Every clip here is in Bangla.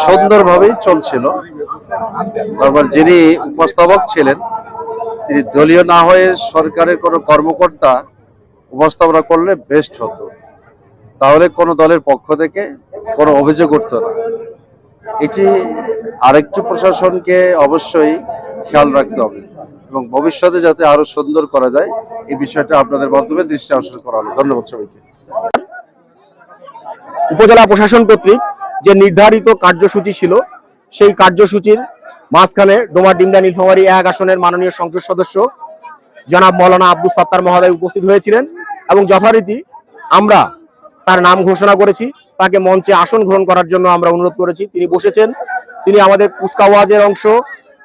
সুন্দরভাবেই চলছিল। তারপর যিনি উপস্থাপক ছিলেন তিনি দলীয় না হয়ে সরকারের কোনো কর্মকর্তা উপস্থাপনা করলে বেস্ট হতো, তাহলে কোনো দলের পক্ষ থেকে কোনো অভিযোগ উঠতো না। এটি আরেকটু প্রশাসনকে অবশ্যই খেয়াল রাখতে হবে এবং ভবিষ্যতে যাতে আরো সুন্দর করা যায় এই বিষয়টা আপনাদের মাধ্যমে দৃষ্টি আকর্ষণ করা হলো। ধন্যবাদ সবাইকে। উপজেলা প্রশাসন কর্তৃক যে নির্ধারিত কার্যসূচি ছিল সেই কার্যসূচির মাঝখানে ডোমার-ডিমরা নীলফামারী 1 আসনের মাননীয় সংসদ সদস্য জনাব মৌলানা আব্দুস সাত্তার মহোদয় উপস্থিত হয়েছিলেন এবং যথারীতি আমরা তার নাম ঘোষণা করেছি। তাকে মঞ্চে আসন গ্রহণ করার জন্য আমরা অনুরোধ করেছি। তিনি বসেছেন। তিনি আমাদের কুচকাওয়াজের অংশ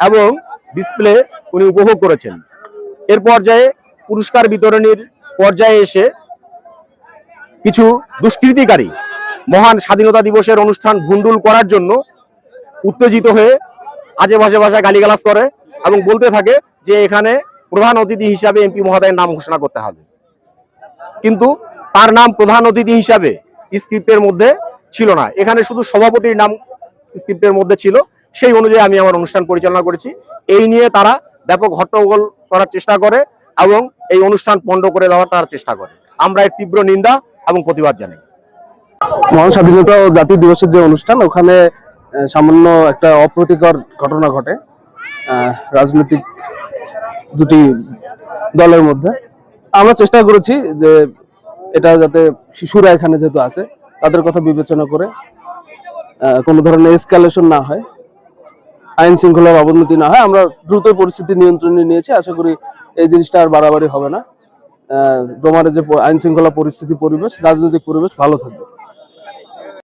এবং ডিসপ্লে উনি উপভোগ করেছেন। এর পর্যায়ে পুরস্কার বিতরণীর পর্যায়ে এসে কিছু দুষ্কৃতিকারী মহান স্বাধীনতা দিবসের অনুষ্ঠান ভুন্ডুল করার জন্য উত্তেজিত হয়ে আজে বাজে ভাষায় গালিগালাজ করে এবং বলতে থাকে যে এখানে প্রধান অতিথি হিসাবে এমপি মহোদয়ের নাম ঘোষণা করতে হবে, কিন্তু তার নাম প্রধান অতিথি হিসাবে স্ক্রিপ্টের মধ্যে ছিল না। এখানে শুধু সভাপতির নাম স্ক্রিপ্টের মধ্যে ছিল। সেই অনুযায়ী আমি আমার অনুষ্ঠান পরিচালনা করেছি। এই নিয়ে তারা ব্যাপক হট্টগোল করার চেষ্টা করে এবং এই অনুষ্ঠান পণ্ড করে দেওয়ার তার চেষ্টা করে। আমরা এর তীব্র নিন্দা এবং প্রতিবাদ জানাই। মহান স্বাধীনতা ও জাতীয় দিবসের যে অনুষ্ঠান, ওখানে সামান্য একটা অপ্রীতিকর ঘটনা ঘটে রাজনৈতিক দুটি দলের মধ্যে। আমরা চেষ্টা করেছি যে এটা যাতে শিশুরা এখানে যেহেতু আছে তাদের কথা বিবেচনা করে কোনো ধরনের এসকালেশন না হয়, আইন শৃঙ্খলার অবনতি না হয়। আমরা দ্রুত পরিস্থিতি নিয়ন্ত্রণে নিয়েছি। আশা করি এই জিনিসটা আর বাড়াবাড়ি হবে না। ডোমারে যে আইন শৃঙ্খলা পরিস্থিতি পরিবেশ, রাজনৈতিক পরিবেশ ভালো থাকবে।